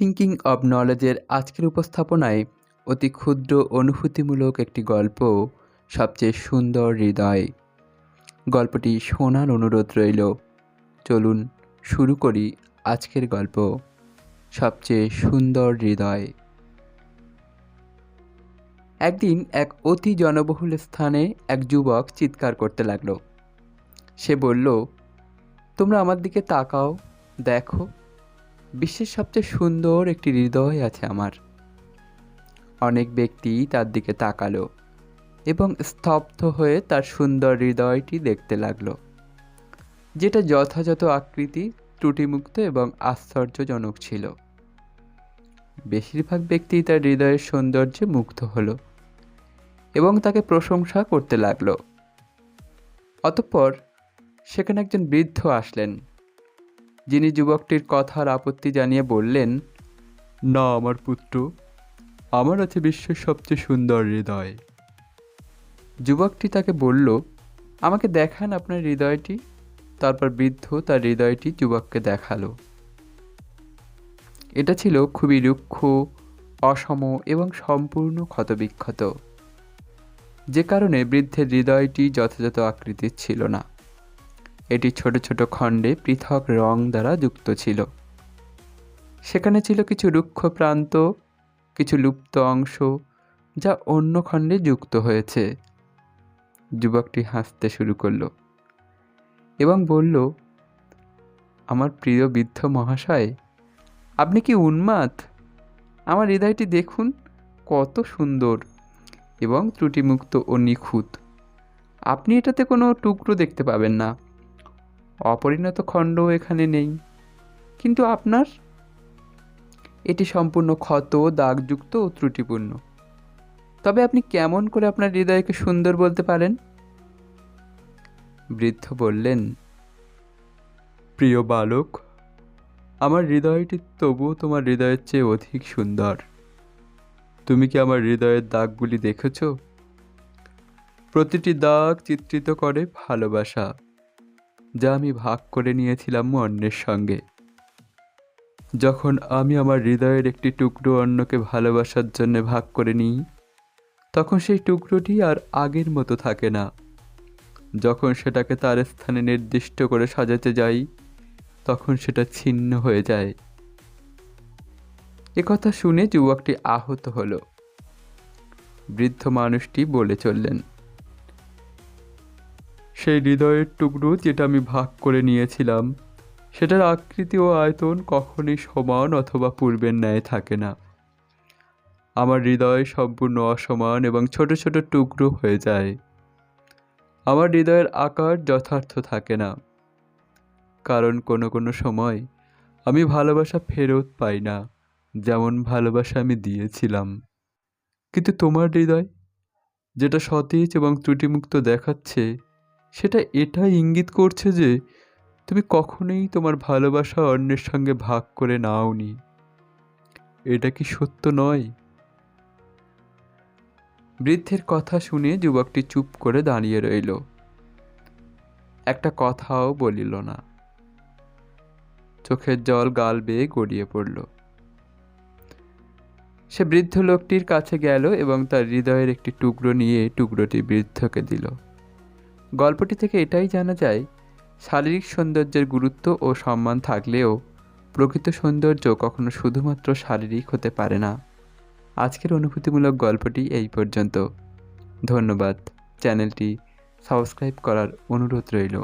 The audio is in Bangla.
থিঙ্কিং অব নলেজের আজকের উপস্থাপনায় অতি ক্ষুদ্র অনুভূতিমূলক একটি গল্প, সবচেয়ে সুন্দর হৃদয়। গল্পটি শোনার অনুরোধ রইল। চলুন শুরু করি আজকের গল্প, সবচেয়ে সুন্দর হৃদয়। একদিন এক অতি জনবহুল স্থানে এক যুবক চিৎকার করতে লাগলো। সে বলল, তোমরা আমার দিকে তাকাও, দেখো, বিশ্বের সবচেয়ে সুন্দর একটি হৃদয় আছে আমার। অনেক ব্যক্তি তার দিকে তাকালো এবং স্তব্ধ হয়ে তার সুন্দর হৃদয়টি দেখতে লাগলো, যেটা যথাযথ আকৃতি, ত্রুটিমুক্ত এবং আশ্চর্যজনক ছিল। বেশিরভাগ ব্যক্তি তার হৃদয়ের সৌন্দর্যে মুগ্ধ হলো এবং তাকে প্রশংসা করতে লাগলো। অতঃপর সেখানে একজন বৃদ্ধ আসলেন, যিনি যুবকটির কথার আপত্তি জানিয়ে বললেন, না আমার পুত্র, আমার আছে বিশ্বের সবচেয়ে সুন্দর হৃদয়। যুবকটি তাকে বলল, আমাকে দেখান আপনার হৃদয়টি। তারপর বৃদ্ধ তার হৃদয়টি যুবককে দেখালো। এটা ছিল খুবই রুক্ষ, অসম এবং সম্পূর্ণ ক্ষতবিক্ষত, যে কারণে বৃদ্ধের হৃদয়টি যথাযথ আকৃতির ছিল না। এটি ছোট ছোট খণ্ডে পৃথক রং দ্বারা যুক্ত ছিল। সেখানে ছিল কিছু রুক্ষ প্রান্ত, কিছু লুপ্ত অংশ, যা অন্য খণ্ডে যুক্ত হয়েছে। যুবকটি হাসতে শুরু করলো এবং বলল, আমার প্রিয় বৃদ্ধ মহাশয়, আপনি কি উন্মাদ? আমার হৃদয়টি দেখুন, কত সুন্দর এবং ত্রুটিমুক্ত ও নিখুঁত। আপনি এটাতে কোনো টুকরো দেখতে পাবেন না, অপরিণত খণ্ডও এখানে নেই। কিন্তু আপনার, এটি সম্পূর্ণ ক্ষত, দাগযুক্ত ও ত্রুটিপূর্ণ। তবে আপনি কেমন করে আপনার হৃদয়কে সুন্দর বলতে পারেন? বৃদ্ধ বললেন, প্রিয় বালক, আমার হৃদয়টি তবুও তোমার হৃদয়ের চেয়ে অধিক সুন্দর। তুমি কি আমার হৃদয়ের দাগগুলি দেখেছ? প্রতিটি দাগ চিত্রিত করে ভালোবাসা, যা আমি ভাগ করে নিয়েছিলাম অন্যের সঙ্গে। যখন আমি আমার হৃদয়ের একটি টুকরো অন্যকে ভালোবাসার জন্য ভাগ করে নিই, তখন সেই টুকরোটি আর আগের মতো থাকে না। যখন সেটাকে তার স্থানে নির্দিষ্ট করে সাজাতে যাই, তখন সেটা ছিন্ন হয়ে যায়। একথা শুনে যুবকটি আহত হলো। বৃদ্ধ মানুষটি বলে চললেন, সেই হৃদয়ের টুকরো যেটা আমি ভাগ করে নিয়েছিলাম, সেটার আকৃতি ও আয়তন কখনই সমান অথবা পূর্বের ন্যায় থাকে না। আমার হৃদয় সম্পূর্ণ অসমান এবং ছোট ছোট টুকরো হয়ে যায়। আমার হৃদয়ের আকার যথার্থ থাকে না, কারণ কোনো কোনো সময় আমি ভালোবাসা ফেরত পাই না, যেমন ভালোবাসা আমি দিয়েছিলাম। কিন্তু তোমার হৃদয়, যেটা সতেজ এবং ত্রুটিমুক্ত দেখাচ্ছে, সেটা এটাই ইঙ্গিত করছে যে তুমি কখনোই তোমার ভালোবাসা অন্যের সঙ্গে ভাগ করে নাওনি। এটা কি সত্য নয়? বৃদ্ধের কথা শুনে যুবকটি চুপ করে দাঁড়িয়ে রইল, একটা কথাও বলিল না। চোখের জল গাল বেয়ে গড়িয়ে পড়ল। সে বৃদ্ধ লোকটির কাছে গেল এবং তার হৃদয়ের একটি টুকরো নিয়ে টুকরোটি বৃদ্ধকে দিল। গল্পটি থেকে এটাই জানা যায়, শারীরিক সৌন্দর্যের গুরুত্ব ও সম্মান থাকলেও প্রকৃত সৌন্দর্য কখনো শুধুমাত্র শারীরিক হতে পারে না। আজকের অনুভূতিমূলক গল্পটি এই পর্যন্ত। ধন্যবাদ। চ্যানেলটি সাবস্ক্রাইব করার অনুরোধ রইল।